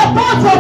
Shakanta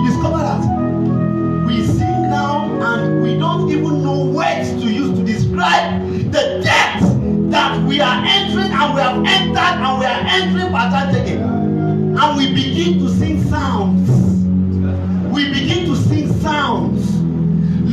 Discover that entered and we are entering pattern taking, and we begin to sing sounds. We begin to sing sounds.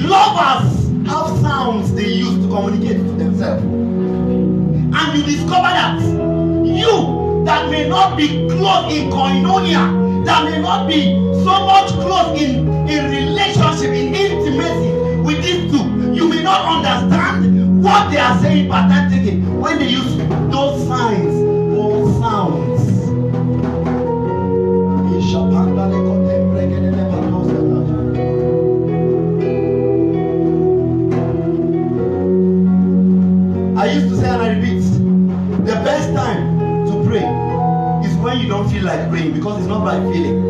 Lovers have sounds they use to communicate to themselves. And you discover that you that may not be close in koinonia, that may not be so much close in relationship, in intimacy with these two, you may not understand what they are saying pattern taking when they use those signs or sounds. I used to say, and I repeat, the best time to pray is when you don't feel like praying, because it's not by feeling.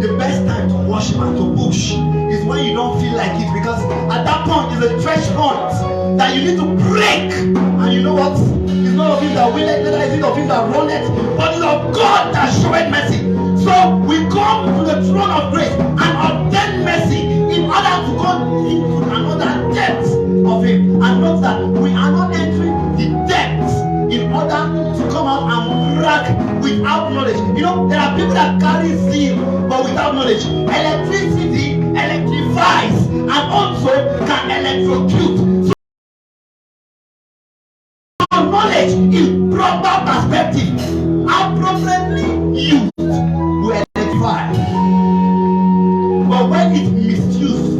The best time to worship and to push is when you don't feel like it, because at that point is a threshold that you need to break. And you know what? It's not of him that willeth, neither is it of him that runneth, but it's of God that showeth mercy. So we come to the throne of grace and obtain mercy in order to go into another depth of him. And note that we are not entering the depths in order to come out and brag without knowledge. You know, there are people that carry zeal but without knowledge. Electricity electrifies and also can electrocute. So knowledge in proper perspective, appropriately used, will electrify. But when it's misused,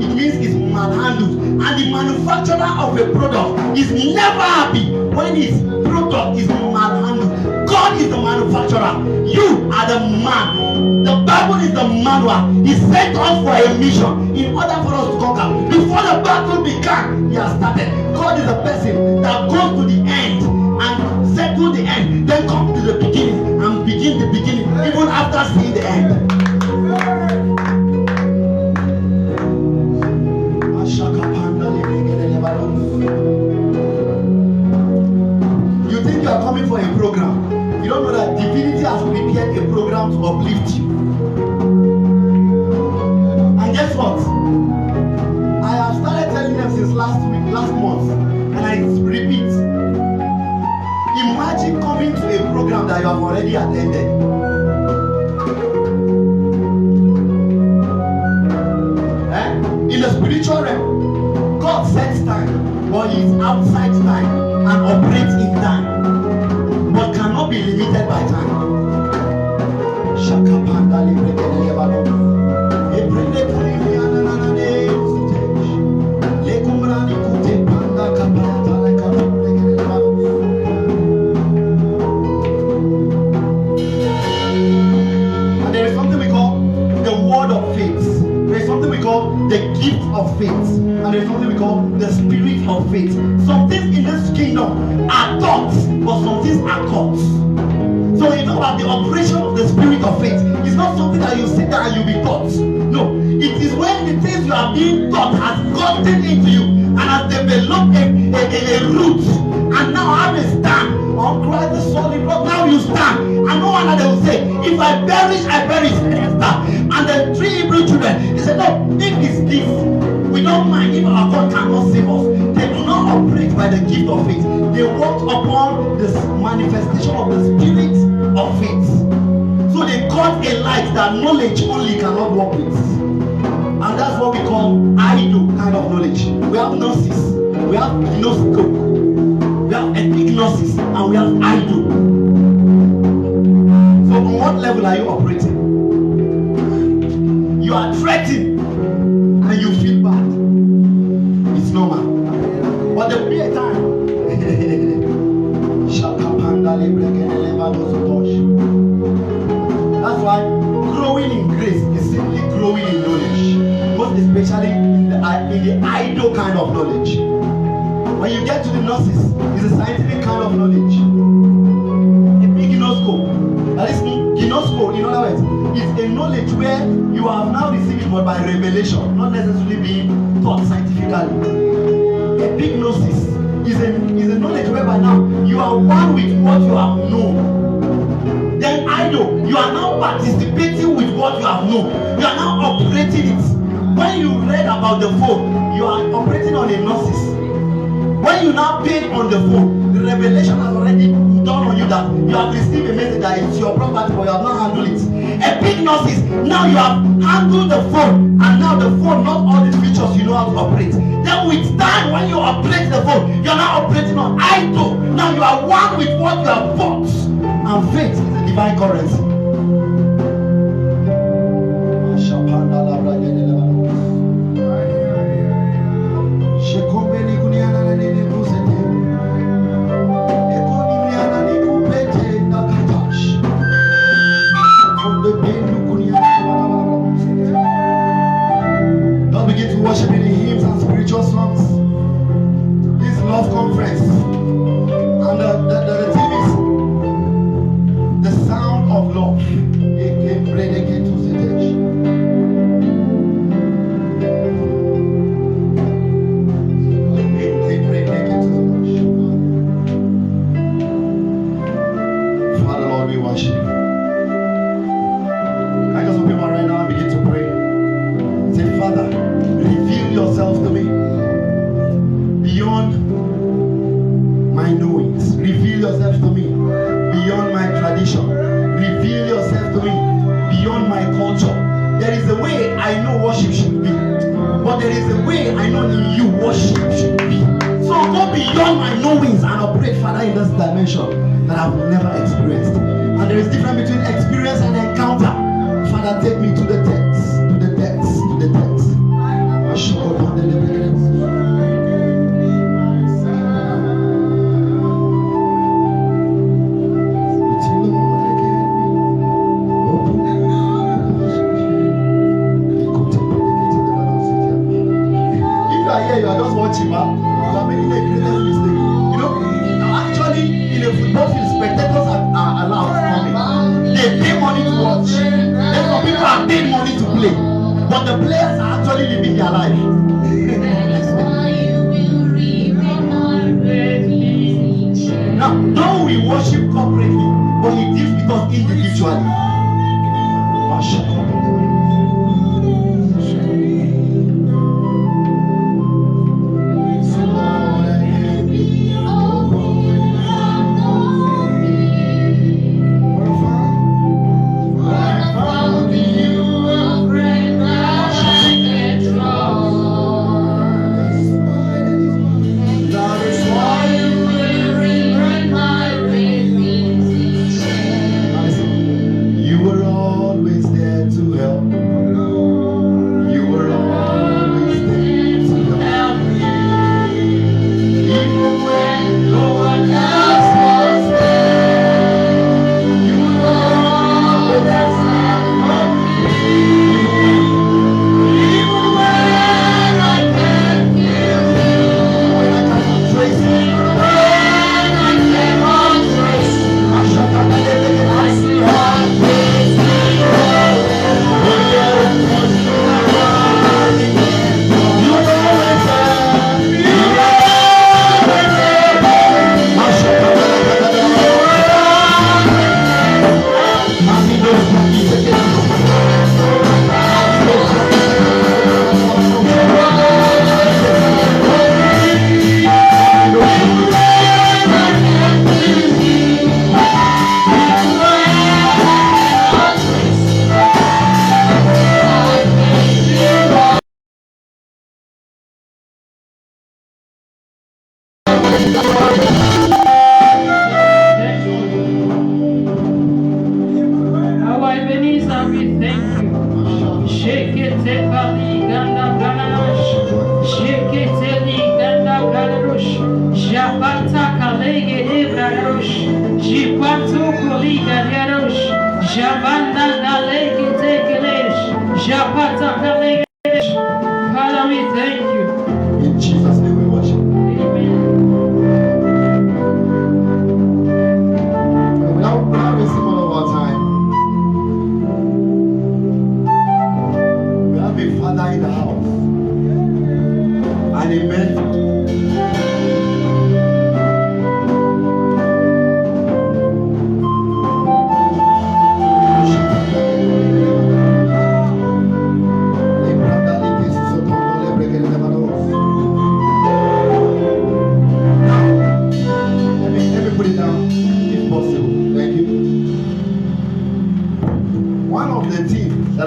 it means it's manhandled. And the manufacturer of a product is never happy when his product is manhandled. God is the manufacturer. You are the man. The Bible is the manual. He sent us for a mission in order for us to conquer. Before the battle began, he has started. God is the person that goes to the end and settle the end, then come to the beginning and begin the beginning, even after seeing the end. You think you are coming for a program. You don't know that divinity has prepared a program to uplift you. And guess what? I have started telling them since last month, and I repeat. Imagine coming to a program that you have already attended. In the spiritual realm, God sets time, but He is outside time and operates in time, but cannot be limited by time. And there is something we call the word of faith. There is something we call the gift of faith, and there is something we call the spirit of faith. Some things in this kingdom are taught, but some things are taught. So when you talk about the operation of the spirit of faith, it's not something that you sit down and you'll be taught. No, it is when the things you are being taught has gotten into you and has developed a root, and now have a stand on Christ the solid rock. Now you stand, and no one will say, if I perish, I perish. And the three Hebrew children, they said, no, if it's this, we don't mind if our God cannot save us. They do not operate by the gift of faith. They walk upon the manifestation of the spirit of faith. So they caught a light that knowledge only cannot work with. And that's what we call idol kind of knowledge. We have gnosis, we have gnosco, we have epignosis, and we have idol. So on what level are you operating? You are threatened and you feel bad. It's normal. But there will be a time. That's why growing in grace is simply growing in knowledge, most especially in the idol kind of knowledge. When you get to the gnosis, it's a scientific kind of knowledge. Epignosco. That is gnosco, in other words, it's a knowledge where you have now received it but by revelation, not necessarily being taught scientifically. Epignosis is a knowledge whereby now you are one with what you have known. Then idol, you are now participating with what you have known. You are now operating it. When you read about the phone, you are operating on a gnosis. When you now pay on the phone, the revelation has already dawned on you that you have received a message that it's your property, but you have not handled it. Epignosis, now you have handled the phone, and now the phone, not all the features you know how to operate. Then with time, when you operate the phone, you're now operating on idol. Now you are one with what you have bought. And faith is a divine currency. Worship in the hymns and spiritual songs. This love conference, and the theme is the sound of love. Father Lord, we worship you. Can I just open my right now and begin to pray? Say, Father, reveal yourself to me beyond my knowings. Reveal yourself to me beyond my tradition. Reveal yourself to me beyond my culture. There is a way I know worship should be, but there is a way I know in you worship should be. So go beyond my knowings and operate, Father, in this dimension that I've never experienced. And there is difference between experience and encounter. Father, take me to the text, to the text, to the text. You are just watching, man. You are making the greatest mistake. You know, actually, in a football field, spectators are allowed coming. They pay money to watch. Then some people are paid money to play, but the players are actually living their life. Now, though we worship corporately, but He deals with us individually. Worship. That is why you will remember my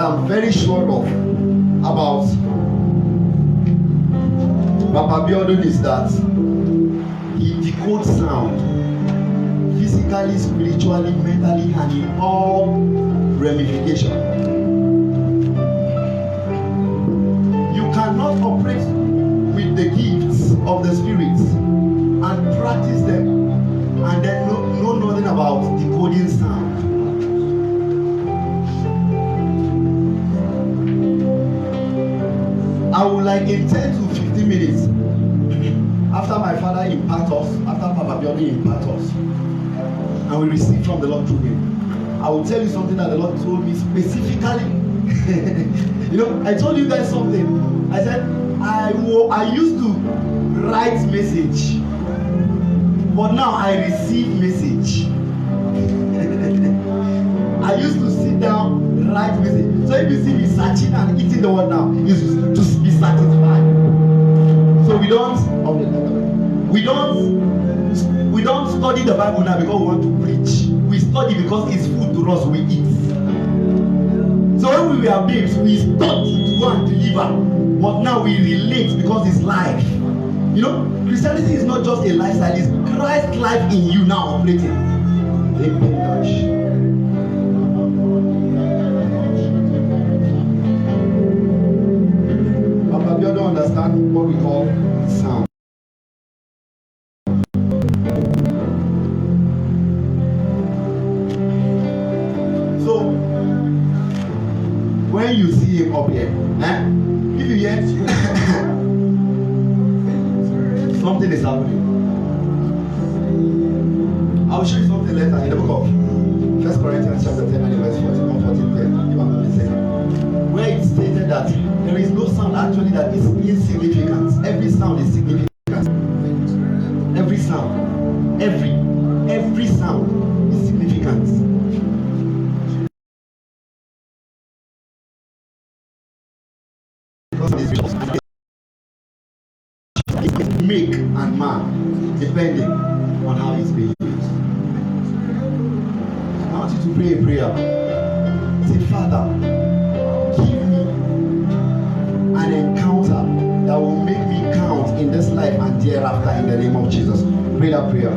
I'm very sure of about Papa Biodun is that he decodes sound physically, spiritually, mentally, and in all ramifications. You cannot operate with the gifts of the Spirit and practice them and then know nothing about decoding sound. I would like in 10 to 15 minutes after my father impart us, after Papa Biodun impart us, and we receive from the Lord through him, I will tell you something that the Lord told me specifically. You know, I told you guys something. I said I used to write message, but now I receive message. I used to sit down, write message. So if you see me searching and eating the word now, it's to be satisfied. So we don't study the Bible now because we want to preach. We study because it's food to us, we eat. So when we were babes, we studied to go and deliver. But now we relate because it's life. You know, Christianity is not just a lifestyle, it's Christ's life in you now operating. Papa, you don't understand what we call sound. So, when you see him up here, if you hear something is happening. I'll show you something later in the book of 1 Corinthians chapter 10 and verse 14 or 14, 10, if I'm not mistaken, where it stated that there is no sound actually that is insignificant. Every sound is significant. Every sound, every sound is significant. Make and man depending on how it's being used. I want you to pray a prayer. Say, Father, give me an encounter that will make me count in this life and thereafter in the name of Jesus. Pray that prayer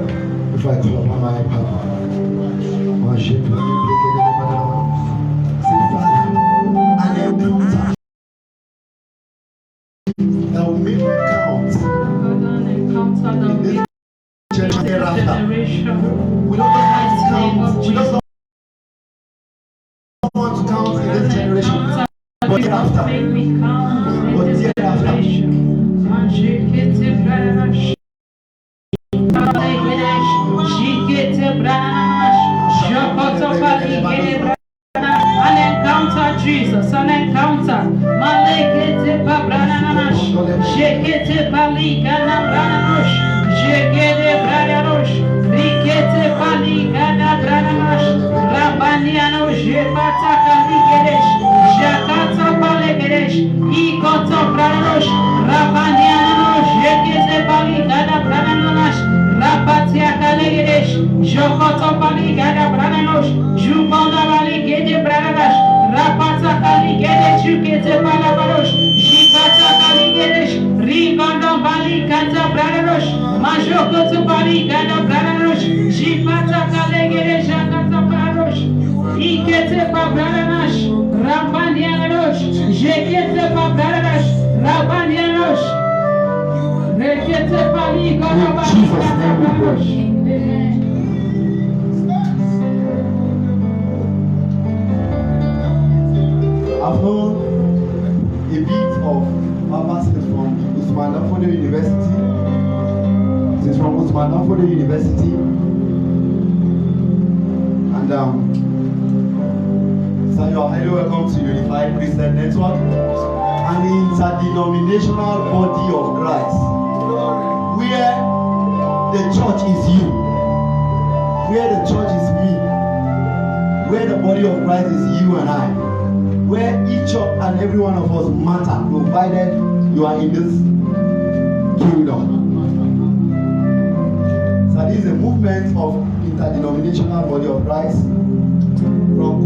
before I call upon my Papa. Say, Father, an encounter that will make me count in this generation. We don't want to count. We don't want to count in this generation. But hereafter. But hereafter. An encounter, Jesus, an encounter. Malekete babrananash, shekete balikana branash, shekete branash, rikete balikana branash, rabaniano jepata kalikeresh, shakata balekeresh, ikoto branash, rabaniano shekete balikana branash, rapatia kalekeresh, jokoto balikana branash, jubanda balikete branash, rapata kaligede chukete balabarosh, jipata kaligedesh, ringondo balikata branarosh, majokoto balikana branarosh, jipata kaligede jakata branarosh, ikete babranash, rabanianosh, jekete babranash, rabanianosh, rekete balikana balikata branarosh. I've known a bit of Papa since from Usman Danfodio University. And so you're highly welcome to Unified Christian Network, an interdenominational body of Christ, where the church is you, where the church is me, where the body of Christ is you and I, where each and every one of us matter, provided you are in this kingdom. So this is a movement of interdenominational body of Christ from